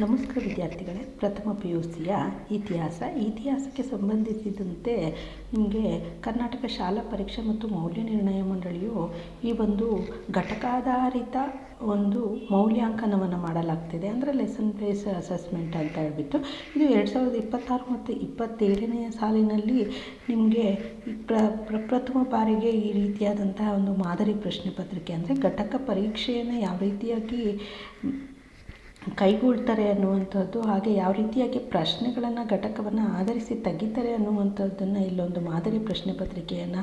ನಮಸ್ಕಾರ ವಿದ್ಯಾರ್ಥಿಗಳೇ, ಪ್ರಥಮ PUCಯ ಇತಿಹಾಸಕ್ಕೆ ಸಂಬಂಧಿಸಿದಂತೆ ನಿಮಗೆ ಕರ್ನಾಟಕ ಶಾಲಾ ಪರೀಕ್ಷೆ ಮತ್ತು ಮೌಲ್ಯ ನಿರ್ಣಯ ಮಂಡಳಿಯು ಈ ಒಂದು ಘಟಕಾಧಾರಿತ ಒಂದು ಮೌಲ್ಯಾಂಕನವನ್ನು ಮಾಡಲಾಗ್ತಿದೆ. ಅಂದರೆ ಲೆಸನ್ ಬೇಸ್ ಅಸೆಸ್ಮೆಂಟ್ ಅಂತ ಹೇಳ್ಬಿಟ್ಟು ಇದು 2026 ಮತ್ತು 27ನೇ ಸಾಲಿನಲ್ಲಿ ನಿಮಗೆ ಪ್ರಥಮ ಬಾರಿಗೆ ಈ ರೀತಿಯಾದಂತಹ ಒಂದು ಮಾದರಿ ಪ್ರಶ್ನೆ ಪತ್ರಿಕೆ, ಅಂದರೆ ಘಟಕ ಪರೀಕ್ಷೆಯನ್ನು ಯಾವ ರೀತಿಯಾಗಿ ಕೈಗೊಳ್ತಾರೆ ಅನ್ನುವಂಥದ್ದು, ಹಾಗೆ ಯಾವ ರೀತಿಯಾಗಿ ಪ್ರಶ್ನೆಗಳನ್ನು ಘಟಕವನ್ನು ಆಧರಿಸಿ ತೆಗಿತಾರೆ ಅನ್ನುವಂಥದ್ದನ್ನು ಇಲ್ಲೊಂದು ಮಾದರಿ ಪ್ರಶ್ನೆ ಪತ್ರಿಕೆಯನ್ನು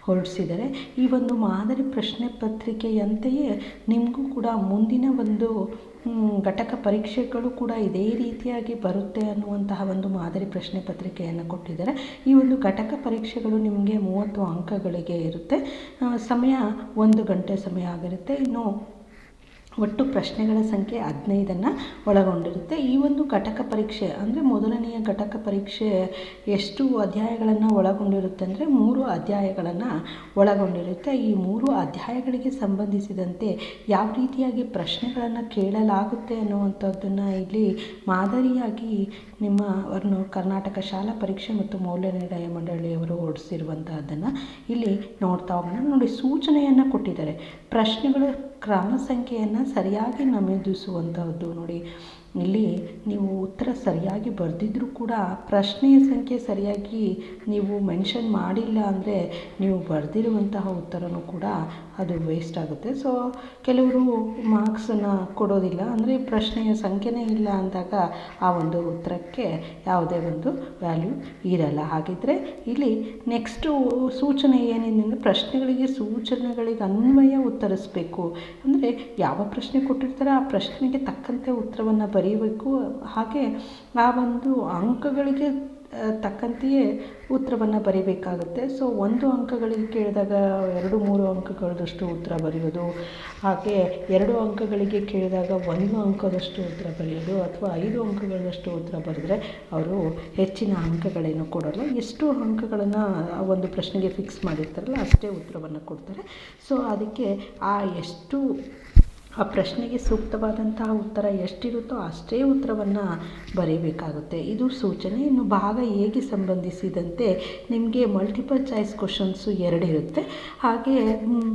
ಹೊರಡಿಸಿದ್ದಾರೆ. ಈ ಒಂದು ಮಾದರಿ ಪ್ರಶ್ನೆ ಪತ್ರಿಕೆಯಂತೆಯೇ ನಿಮಗೂ ಕೂಡ ಮುಂದಿನ ಒಂದು ಘಟಕ ಪರೀಕ್ಷೆಗಳು ಕೂಡ ಇದೇ ರೀತಿಯಾಗಿ ಬರುತ್ತೆ ಅನ್ನುವಂತಹ ಒಂದು ಮಾದರಿ ಪ್ರಶ್ನೆ ಪತ್ರಿಕೆಯನ್ನು ಕೊಟ್ಟಿದ್ದಾರೆ. ಈ ಒಂದು ಘಟಕ ಪರೀಕ್ಷೆಗಳು ನಿಮಗೆ 30 ಅಂಕಗಳಿಗೆ ಇರುತ್ತೆ. ಸಮಯ 1 ಗಂಟೆ ಸಮಯ ಆಗಿರುತ್ತೆ. ಇನ್ನು ಒಟ್ಟು ಪ್ರಶ್ನೆಗಳ ಸಂಖ್ಯೆ 15 ಒಳಗೊಂಡಿರುತ್ತೆ. ಈ ಒಂದು ಘಟಕ ಪರೀಕ್ಷೆ ಅಂದರೆ ಮೊದಲನೆಯ ಘಟಕ ಪರೀಕ್ಷೆ ಎಷ್ಟು ಅಧ್ಯಾಯಗಳನ್ನು ಒಳಗೊಂಡಿರುತ್ತೆ ಅಂದರೆ 3 ಅಧ್ಯಾಯಗಳನ್ನು ಒಳಗೊಂಡಿರುತ್ತೆ. ಈ 3 ಅಧ್ಯಾಯಗಳಿಗೆ ಸಂಬಂಧಿಸಿದಂತೆ ಯಾವ ರೀತಿಯಾಗಿ ಪ್ರಶ್ನೆಗಳನ್ನು ಕೇಳಲಾಗುತ್ತೆ ಅನ್ನುವಂಥದ್ದನ್ನು ಇಲ್ಲಿ ಮಾದರಿಯಾಗಿ ನಿಮ್ಮವನ್ನು ಕರ್ನಾಟಕ ಶಾಲಾ ಪರೀಕ್ಷೆ ಮತ್ತು ಮೌಲ್ಯ ನಿರ್ಣಯ ಮಂಡಳಿಯವರು ಹೊರಡಿಸಿರುವಂತಹದ್ದನ್ನು ಇಲ್ಲಿ ನೋಡ್ತಾ ಹೋಗೋಣ. ನೋಡಿ, ಸೂಚನೆಯನ್ನು ಕೊಟ್ಟಿದ್ದಾರೆ. ಪ್ರಶ್ನೆಗಳು ಕ್ರಮ ಸಂಖ್ಯೆಯನ್ನು ಸರಿಯಾಗಿ ನಮೂದಿಸುವಂತಹದ್ದು. ನೋಡಿ, ಇಲ್ಲಿ ನೀವು ಉತ್ತರ ಸರಿಯಾಗಿ ಬರೆದಿದ್ರೂ ಕೂಡ ಪ್ರಶ್ನೆಯ ಸಂಖ್ಯೆ ಸರಿಯಾಗಿ ನೀವು ಮೆನ್ಷನ್ ಮಾಡಿಲ್ಲ ಅಂದರೆ ನೀವು ಬರೆದಿರುವಂತಹ ಉತ್ತರನೂ ಕೂಡ ಅದು ವೇಸ್ಟ್ ಆಗುತ್ತೆ. ಸೊ ಕೆಲವರು ಮಾರ್ಕ್ಸನ್ನು ಕೊಡೋದಿಲ್ಲ, ಅಂದರೆ ಪ್ರಶ್ನೆಯ ಸಂಖ್ಯೆನೇ ಇಲ್ಲ ಅಂದಾಗ ಆ ಒಂದು ಉತ್ತರಕ್ಕೆ ಯಾವುದೇ ಒಂದು ವ್ಯಾಲ್ಯೂ ಇರಲ್ಲ. ಹಾಗಿದ್ದರೆ ಇಲ್ಲಿ ನೆಕ್ಸ್ಟು ಸೂಚನೆ ಏನಿದೆ ಅಂದರೆ ಪ್ರಶ್ನೆಗಳಿಗೆ ಸೂಚನೆಗಳಿಗೆ ಅನ್ವಯ ಉತ್ತರಿಸಬೇಕು. ಅಂದರೆ ಯಾವ ಪ್ರಶ್ನೆ ಕೊಟ್ಟಿರ್ತಾರೆ ಆ ಪ್ರಶ್ನೆಗೆ ತಕ್ಕಂತೆ ಉತ್ತರವನ್ನು ಬರೀಬೇಕು. ಹಾಗೆ ಆ ಒಂದು ಅಂಕಗಳಿಗೆ ತಕ್ಕಂತೆಯೇ ಉತ್ತರವನ್ನು ಬರೀಬೇಕಾಗುತ್ತೆ. ಸೊ 1 ಅಂಕಗಳಿಗೆ ಕೇಳಿದಾಗ 2-3 ಅಂಕಗಳಷ್ಟು ಉತ್ತರ ಬರೆಯೋದು, ಹಾಗೆ 2 ಅಂಕಗಳಿಗೆ ಕೇಳಿದಾಗ 1 ಅಂಕದಷ್ಟು ಉತ್ತರ ಬರೆಯೋದು, ಅಥವಾ 5 ಅಂಕಗಳಷ್ಟು ಉತ್ತರ ಬರೆದ್ರೆ ಅವರು ಹೆಚ್ಚಿನ ಅಂಕಗಳೇನು ಕೊಡೋಲ್ಲ. ಎಷ್ಟು ಅಂಕಗಳನ್ನು ಆ ಒಂದು ಪ್ರಶ್ನೆಗೆ ಫಿಕ್ಸ್ ಮಾಡಿರ್ತಾರಲ್ಲ ಅಷ್ಟೇ ಉತ್ತರವನ್ನು ಕೊಡ್ತಾರೆ. ಸೊ ಅದಕ್ಕೆ ಆ ಪ್ರಶ್ನೆಗೆ ಸೂಕ್ತವಾದಂತಹ ಉತ್ತರ ಎಷ್ಟಿರುತ್ತೋ ಅಷ್ಟೇ ಉತ್ತರವನ್ನು ಬರೀಬೇಕಾಗುತ್ತೆ. ಇದು ಸೂಚನೆ. ಇನ್ನು ಭಾಗ ಎಗೆ ಸಂಬಂಧಿಸಿದಂತೆ ನಿಮಗೆ ಮಲ್ಟಿಪಲ್ ಚಾಯ್ಸ್ ಕ್ವಶನ್ಸು 2 ಇರುತ್ತೆ. ಹಾಗೆ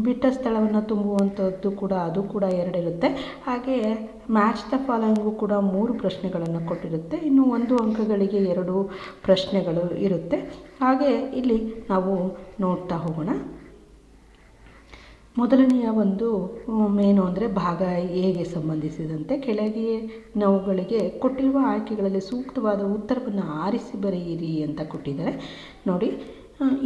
ಬಿಟ್ಟ ಸ್ಥಳವನ್ನು ತುಂಬುವಂಥದ್ದು ಕೂಡ 2 ಇರುತ್ತೆ. ಹಾಗೆ ಮ್ಯಾಚ್ ದ ಫಾಲೋಯಿಂಗು ಕೂಡ 3 ಪ್ರಶ್ನೆಗಳನ್ನು ಕೊಟ್ಟಿರುತ್ತೆ. ಇನ್ನು 1 ಅಂಕಗಳಿಗೆ 2 ಪ್ರಶ್ನೆಗಳು ಇರುತ್ತೆ. ಹಾಗೆ ಇಲ್ಲಿ ನಾವು ನೋಡ್ತಾ ಹೋಗೋಣ. ಮೊದಲನೆಯ ಒಂದು ಮೇನು ಅಂದರೆ ಭಾಗ ಎಗೆ ಸಂಬಂಧಿಸಿದಂತೆ ಕೆಳಗಿನವುಗಳಿಗೆ ಕೊಟ್ಟಿರುವ ಆಯ್ಕೆಗಳಲ್ಲಿ ಸೂಕ್ತವಾದ ಉತ್ತರವನ್ನು ಆರಿಸಿ ಬರೆಯಿರಿ ಅಂತ ಕೊಟ್ಟಿದ್ದಾರೆ. ನೋಡಿ,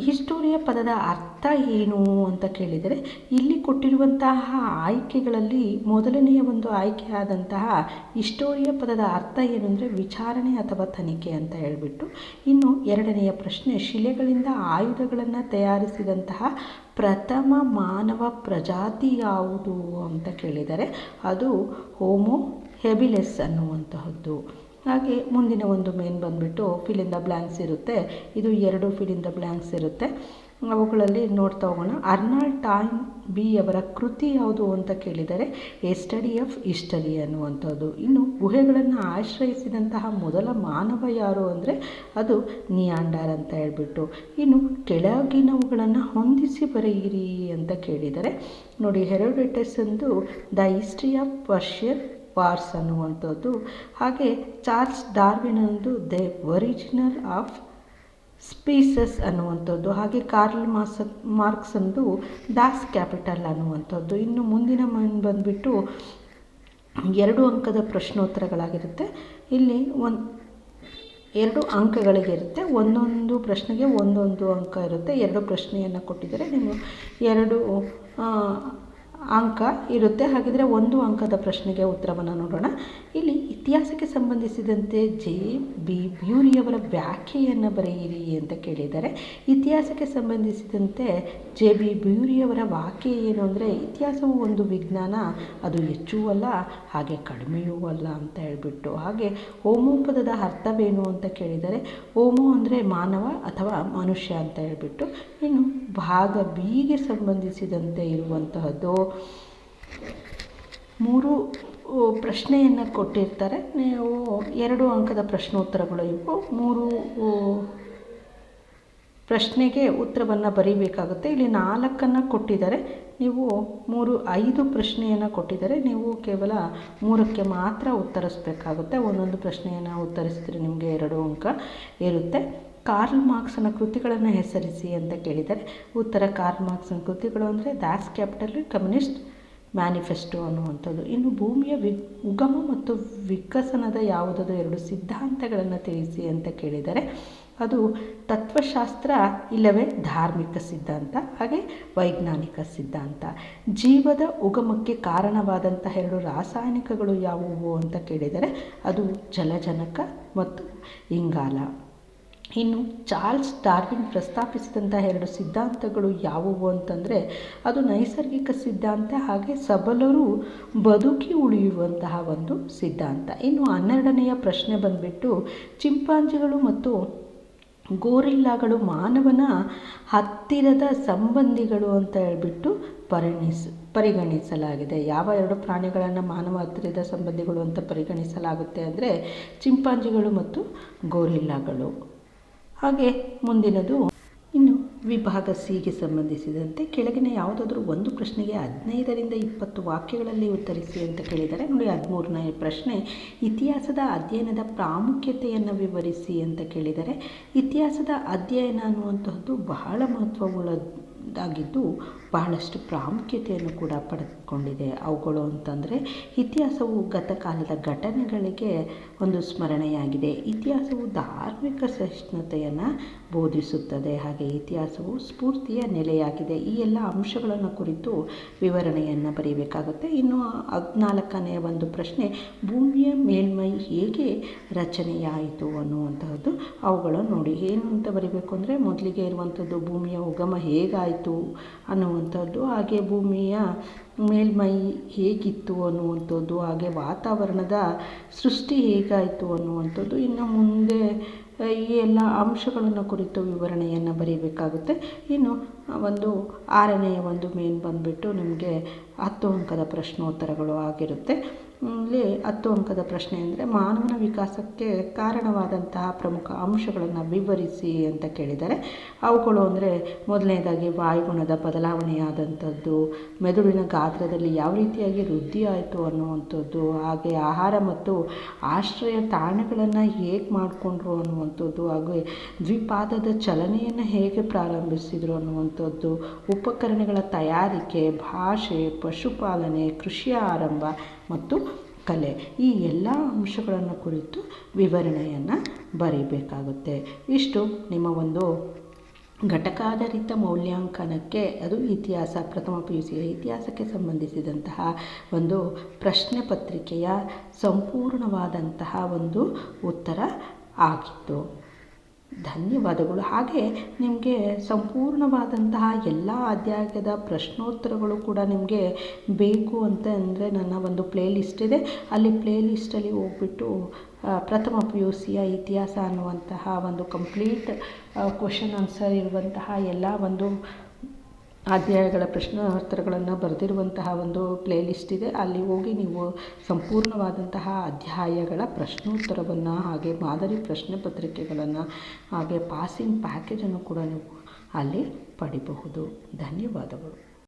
ಹಿಸ್ಟೋರಿಯ ಪದದ ಅರ್ಥ ಏನು ಅಂತ ಕೇಳಿದರೆ ಇಲ್ಲಿ ಕೊಟ್ಟಿರುವಂತಹ ಆಯ್ಕೆಗಳಲ್ಲಿ ಮೊದಲನೆಯ ಒಂದು ಆಯ್ಕೆಯಾದಂತಹ ಹಿಸ್ಟೋರಿಯ ಪದದ ಅರ್ಥ ಏನು ಅಂದರೆ ವಿಚಾರಣೆ ಅಥವಾ ತನಿಖೆ ಅಂತ ಹೇಳ್ಬಿಟ್ಟು. ಇನ್ನು 2ನೆಯ ಪ್ರಶ್ನೆ, ಶಿಲೆಗಳಿಂದ ಆಯುಧಗಳನ್ನು ತಯಾರಿಸಿದಂತಹ ಪ್ರಥಮ ಮಾನವ ಪ್ರಜಾತಿ ಯಾವುದು ಅಂತ ಕೇಳಿದರೆ ಅದು ಹೋಮೋ ಹೆಬಿಲಿಸ್ ಅನ್ನುವಂತಹದ್ದು. ಹಾಗೆ ಮುಂದಿನ ಒಂದು ಮೇನ್ ಬಂದುಬಿಟ್ಟು ಫಿಲ್ ಇನ್ ದ ಬ್ಲ್ಯಾಂಕ್ಸ್ ಇರುತ್ತೆ. ಇದು 2 ಫಿಲ್ ಇನ್ ದ ಬ್ಲ್ಯಾಂಕ್ಸ್ ಇರುತ್ತೆ. ಅವುಗಳಲ್ಲಿ ನೋಡ್ತಾ ಹೋಗೋಣ. ಅರ್ನಾಲ್ಡ್ ಟಾಯ್ನ್ಬಿ ಅವರ ಕೃತಿ ಯಾವುದು ಅಂತ ಕೇಳಿದರೆ ಎ ಸ್ಟಡಿ ಆಫ್ ಹಿಸ್ಟರಿ ಅನ್ನುವಂಥದ್ದು. ಇನ್ನು ಗುಹೆಗಳನ್ನು ಆಶ್ರಯಿಸಿದಂತಹ ಮೊದಲ ಮಾನವ ಯಾರು ಅಂದರೆ ಅದು ನಿಯಾಂಡರ್ ಅಂತ ಹೇಳ್ಬಿಟ್ಟು. ಇನ್ನು ಕೆಳಗಿನವುಗಳನ್ನು ಹೊಂದಿಸಿ ಬರೆಯಿರಿ ಅಂತ ಕೇಳಿದರೆ ನೋಡಿ, ಹೆರೋಡೋಟಸ್ ಅಂದು the history of Persian wars ಅನ್ನುವಂಥದ್ದು. ಹಾಗೆ ಚಾರ್ಲ್ಸ್ ಡಾರ್ವಿನ್ ಅಂದು ದ ಒರಿಜಿನಲ್ ಆಫ್ ಸ್ಪೀಸಸ್ ಅನ್ನುವಂಥದ್ದು. ಹಾಗೆ ಕಾರ್ಲ್ ಮಾರ್ಕ್ಸ್ ಅಂದು ದಾಸ್ ಕ್ಯಾಪಿಟಲ್ ಅನ್ನುವಂಥದ್ದು. ಇನ್ನು ಮುಂದಿನ ಬಂದುಬಿಟ್ಟು 2 ಅಂಕದ ಪ್ರಶ್ನೋತ್ತರಗಳಾಗಿರುತ್ತೆ. ಇಲ್ಲಿ 2 ಅಂಕಗಳಿಗೆ ಇರುತ್ತೆ. ಒಂದೊಂದು ಪ್ರಶ್ನೆಗೆ 1 ಅಂಕ ಇರುತ್ತೆ. 2 ಪ್ರಶ್ನೆಯನ್ನು ಕೊಟ್ಟಿದ್ದಾರೆ. ನೀವು 2 ಅಂಕ ಇರುತ್ತೆ. ಹಾಗಿದ್ರೆ 1 ಅಂಕದ ಪ್ರಶ್ನೆಗೆ ಉತ್ತರವನ್ನು ನೋಡೋಣ. ಇಲ್ಲಿ ಇತಿಹಾಸಕ್ಕೆ ಸಂಬಂಧಿಸಿದಂತೆ JB ಬ್ಯೂರಿಯವರ ವ್ಯಾಖ್ಯೆಯನ್ನು ಬರೆಯಿರಿ ಅಂತ ಕೇಳಿದ್ದಾರೆ. ಇತಿಹಾಸಕ್ಕೆ ಸಂಬಂಧಿಸಿದಂತೆ JB ಬ್ಯೂರಿಯವರ ವಾಕ್ಯ ಏನು ಅಂದರೆ ಇತಿಹಾಸವು ಒಂದು ವಿಜ್ಞಾನ, ಅದು ಹೆಚ್ಚೂ ಅಲ್ಲ ಹಾಗೆ ಕಡಿಮೆಯೂ ಅಲ್ಲ ಅಂತ ಹೇಳ್ಬಿಟ್ಟು. ಹಾಗೆ ಹೋಮೋ ಪದದ ಅರ್ಥವೇನು ಅಂತ ಕೇಳಿದರೆ ಹೋಮೋ ಅಂದರೆ ಮಾನವ ಅಥವಾ ಮನುಷ್ಯ ಅಂತ ಹೇಳ್ಬಿಟ್ಟು. ಇನ್ನು ಭಾಗ ಬಿಗೆ ಸಂಬಂಧಿಸಿದಂತೆ ಇರುವಂತಹದ್ದು 3 ಪ್ರಶ್ನೆಯನ್ನು ಕೊಟ್ಟಿರ್ತಾರೆ. ನೀವು 2 ಅಂಕದ ಪ್ರಶ್ನೋತ್ತರಗಳು ಇವು. 3 ಪ್ರಶ್ನೆಗೆ ಉತ್ತರವನ್ನು ಬರೀಬೇಕಾಗುತ್ತೆ. ಇಲ್ಲಿ 4 ಕೊಟ್ಟಿದ್ದಾರೆ, ನೀವು 5 ಪ್ರಶ್ನೆಯನ್ನು ಕೊಟ್ಟಿದ್ದಾರೆ, ನೀವು ಕೇವಲ 3ಕ್ಕೆ ಮಾತ್ರ ಉತ್ತರಿಸಬೇಕಾಗುತ್ತೆ. ಒಂದೊಂದು ಪ್ರಶ್ನೆಯನ್ನು ಉತ್ತರಿಸಿದರೆ ನಿಮಗೆ 2 ಅಂಕ ಇರುತ್ತೆ. ಕಾರ್ಲ್ ಮಾರ್ಕ್ಸನ ಕೃತಿಗಳನ್ನು ಹೆಸರಿಸಿ ಅಂತ ಕೇಳಿದ್ದಾರೆ. ಉತ್ತರ ಕಾರ್ಲ್ ಮಾರ್ಕ್ಸನ ಕೃತಿಗಳು ಅಂದರೆ ದಾಸ್ ಕ್ಯಾಪಿಟಲ್, ಕಮ್ಯುನಿಸ್ಟ್ ಮ್ಯಾನಿಫೆಸ್ಟೋ ಅನ್ನುವಂಥದ್ದು. ಇನ್ನು ಭೂಮಿಯ ಉಗಮ ಮತ್ತು ವಿಕಸನದ ಯಾವುದಾದ್ರು 2 ಸಿದ್ಧಾಂತಗಳನ್ನು ತಿಳಿಸಿ ಅಂತ ಕೇಳಿದ್ದಾರೆ. ಅದು ತತ್ವಶಾಸ್ತ್ರ ಇಲ್ಲವೇ ಧಾರ್ಮಿಕ ಸಿದ್ಧಾಂತ, ಹಾಗೆ ವೈಜ್ಞಾನಿಕ ಸಿದ್ಧಾಂತ. ಜೀವದ ಉಗಮಕ್ಕೆ ಕಾರಣವಾದಂತಹ 2 ರಾಸಾಯನಿಕಗಳು ಯಾವುವು ಅಂತ ಕೇಳಿದರೆ ಅದು ಜಲಜನಕ ಮತ್ತು ಇಂಗಾಲ. ಇನ್ನು ಚಾರ್ಲ್ಸ್ ಡಾರ್ವಿನ್ ಪ್ರಸ್ತಾಪಿಸಿದಂತಹ 2 ಸಿದ್ಧಾಂತಗಳು ಯಾವುವು ಅಂತಂದರೆ ಅದು ನೈಸರ್ಗಿಕ ಸಿದ್ಧಾಂತ, ಹಾಗೆ ಸಬಲರು ಬದುಕಿ ಉಳಿಯುವಂತಹ ಒಂದು ಸಿದ್ಧಾಂತ. ಇನ್ನು 12ನೆಯ ಪ್ರಶ್ನೆ ಬಂದುಬಿಟ್ಟು ಚಿಂಪಾಂಜಿಗಳು ಮತ್ತು ಗೋರಿಲ್ಲಾಗಳು ಮಾನವನ ಹತ್ತಿರದ ಸಂಬಂಧಿಗಳು ಅಂತ ಹೇಳ್ಬಿಟ್ಟು ಪರಿಗಣಿಸಲಾಗಿದೆ. ಯಾವ 2 ಪ್ರಾಣಿಗಳನ್ನು ಮಾನವ ಹತ್ತಿರದ ಸಂಬಂಧಿಗಳು ಅಂತ ಪರಿಗಣಿಸಲಾಗುತ್ತೆ ಅಂದರೆ ಚಿಂಪಾಂಜಿಗಳು ಮತ್ತು ಗೋರಿಲ್ಲಾಗಳು. ಹಾಗೆ ಮುಂದಿನದು ಇನ್ನು ವಿಭಾಗ ಸಿಗೆ ಸಂಬಂಧಿಸಿದಂತೆ ಕೆಳಗಿನ ಯಾವುದಾದ್ರೂ ಒಂದು ಪ್ರಶ್ನೆಗೆ 15ರಿಂದ 20 ವಾಕ್ಯಗಳಲ್ಲಿ ಉತ್ತರಿಸಿ ಅಂತ ಕೇಳಿದ್ದಾರೆ. ನೋಡಿ, 13ನೇ ಪ್ರಶ್ನೆ ಇತಿಹಾಸದ ಅಧ್ಯಯನದ ಪ್ರಾಮುಖ್ಯತೆಯನ್ನು ವಿವರಿಸಿ ಅಂತ ಕೇಳಿದ್ದಾರೆ. ಇತಿಹಾಸದ ಅಧ್ಯಯನ ಅನ್ನುವಂತಹದ್ದು ಬಹಳ ಮಹತ್ವವುಳ್ಳದಾಗಿದ್ದು ಬಹಳಷ್ಟು ಪ್ರಾಮುಖ್ಯತೆಯನ್ನು ಕೂಡ ಪಡೆದುಕೊಂಡಿದೆ. ಅವುಗಳು ಅಂತಂದರೆ ಇತಿಹಾಸವು ಗತಕಾಲದ ಘಟನೆಗಳಿಗೆ ಒಂದು ಸ್ಮರಣೆಯಾಗಿದೆ. ಇತಿಹಾಸವು ಧಾರ್ಮಿಕ ಸಹಿಷ್ಣುತೆಯನ್ನು ಬೋಧಿಸುತ್ತದೆ, ಹಾಗೆ ಇತಿಹಾಸವು ಸ್ಫೂರ್ತಿಯ ನೆಲೆಯಾಗಿದೆ. ಈ ಎಲ್ಲ ಅಂಶಗಳನ್ನು ಕುರಿತು ವಿವರಣೆಯನ್ನು ಬರೀಬೇಕಾಗುತ್ತೆ. ಇನ್ನು 14ನೇ ಒಂದು ಪ್ರಶ್ನೆ ಭೂಮಿಯ ಮೇಲ್ಮೈ ಹೇಗೆ ರಚನೆಯಾಯಿತು ಅನ್ನುವಂತಹದ್ದು. ಅವುಗಳು ನೋಡಿ ಏನು ಅಂತ ಬರೀಬೇಕು ಅಂದರೆ ಮೊದಲಿಗೆ ಇರುವಂಥದ್ದು ಭೂಮಿಯ ಉಗಮ ಹೇಗಾಯಿತು ಅನ್ನುವಂಥದ್ದು, ಹಾಗೆ ಭೂಮಿಯ ಮೇಲ್ಮೈ ಹೇಗಿತ್ತು ಅನ್ನುವಂಥದ್ದು, ಹಾಗೆ ವಾತಾವರಣದ ಸೃಷ್ಟಿ ಹೇಗಾಯಿತು ಅನ್ನುವಂಥದ್ದು. ಇನ್ನು ಮುಂದೆ ಈ ಎಲ್ಲ ಅಂಶಗಳನ್ನು ಕುರಿತು ವಿವರಣೆಯನ್ನು ಬರೀಬೇಕಾಗುತ್ತೆ. ಇನ್ನು 6ನೇ ಒಂದು ಮೇನ್ ಬಂದುಬಿಟ್ಟು ನಿಮಗೆ 10 ಅಂಕದ ಪ್ರಶ್ನೋತ್ತರಗಳು ಆಗಿರುತ್ತೆ. ಇಲ್ಲಿ 10 ಅಂಕದ ಪ್ರಶ್ನೆ ಅಂದರೆ ಮಾನವನ ವಿಕಾಸಕ್ಕೆ ಕಾರಣವಾದಂತಹ ಪ್ರಮುಖ ಅಂಶಗಳನ್ನು ವಿವರಿಸಿ ಅಂತ ಕೇಳಿದ್ದಾರೆ. ಅವುಗಳು ಅಂದರೆ ಮೊದಲನೇದಾಗಿ ವಾಯುಗುಣದ ಬದಲಾವಣೆಯಾದಂಥದ್ದು, ಮೆದುಳಿನ ಗಾತ್ರದಲ್ಲಿ ಯಾವ ರೀತಿಯಾಗಿ ವೃದ್ಧಿ ಆಯಿತು ಅನ್ನುವಂಥದ್ದು, ಹಾಗೆ ಆಹಾರ ಮತ್ತು ಆಶ್ರಯ ತಾಣಗಳನ್ನು ಹೇಗೆ ಮಾಡಿಕೊಂಡ್ರು ಅನ್ನುವಂಥದ್ದು, ಹಾಗೆ ದ್ವಿಪಾದದ ಚಲನೆಯನ್ನು ಹೇಗೆ ಪ್ರಾರಂಭಿಸಿದರು ಅನ್ನುವಂಥದ್ದು, ಉಪಕರಣಗಳ ತಯಾರಿಕೆ, ಭಾಷೆ, ಪಶುಪಾಲನೆ, ಕೃಷಿಯ ಆರಂಭ ಮತ್ತು ಕಲೆ, ಈ ಎಲ್ಲ ಅಂಶಗಳನ್ನು ಕುರಿತು ವಿವರಣೆಯನ್ನು ಬರೀಬೇಕಾಗುತ್ತೆ. ಇಷ್ಟು ನಿಮ್ಮ ಒಂದು ಘಟಕಾಧಾರಿತ ಮೌಲ್ಯಾಂಕನಕ್ಕೆ, ಅದು ಇತಿಹಾಸ ಪ್ರಥಮ PUC ಇತಿಹಾಸಕ್ಕೆ ಸಂಬಂಧಿಸಿದಂತಹ ಒಂದು ಪ್ರಶ್ನೆ ಪತ್ರಿಕೆಯ ಸಂಪೂರ್ಣವಾದಂತಹ ಒಂದು ಉತ್ತರ ಆಗಿತ್ತು. ಧನ್ಯವಾದಗಳು. ಹಾಗೆ ನಿಮಗೆ ಸಂಪೂರ್ಣವಾದಂತಹ ಎಲ್ಲ ಅಧ್ಯಾಯದ ಪ್ರಶ್ನೋತ್ತರಗಳು ಕೂಡ ನಿಮಗೆ ಬೇಕು ಅಂತ ಅಂದರೆ ನನ್ನ ಒಂದು ಪ್ಲೇ ಲಿಸ್ಟ್ ಇದೆ. ಅಲ್ಲಿ ಪ್ಲೇ ಲಿಸ್ಟಲ್ಲಿ ಹೋಗ್ಬಿಟ್ಟು ಪ್ರಥಮ PUCಯ ಇತಿಹಾಸ ಅನ್ನುವಂತಹ ಒಂದು ಕಂಪ್ಲೀಟ್ ಕ್ವಶನ್ ಆನ್ಸರ್ ಇರುವಂತಹ ಎಲ್ಲ ಒಂದು ಅಧ್ಯಾಯಗಳ ಪ್ರಶ್ನೋತ್ತರಗಳನ್ನು ಬರೆದಿರುವಂತಹ ಒಂದು ಪ್ಲೇ ಲಿಸ್ಟ್ ಇದೆ. ಅಲ್ಲಿ ಹೋಗಿ ನೀವು ಸಂಪೂರ್ಣವಾದಂತಹ ಅಧ್ಯಾಯಗಳ ಪ್ರಶ್ನೋತ್ತರವನ್ನು, ಹಾಗೆ ಮಾದರಿ ಪ್ರಶ್ನೆ ಪತ್ರಿಕೆಗಳನ್ನು, ಹಾಗೆ ಪಾಸಿಂಗ್ ಪ್ಯಾಕೇಜನ್ನು ಕೂಡ ನೀವು ಅಲ್ಲಿ ಪಡಿಬಹುದು. ಧನ್ಯವಾದಗಳು.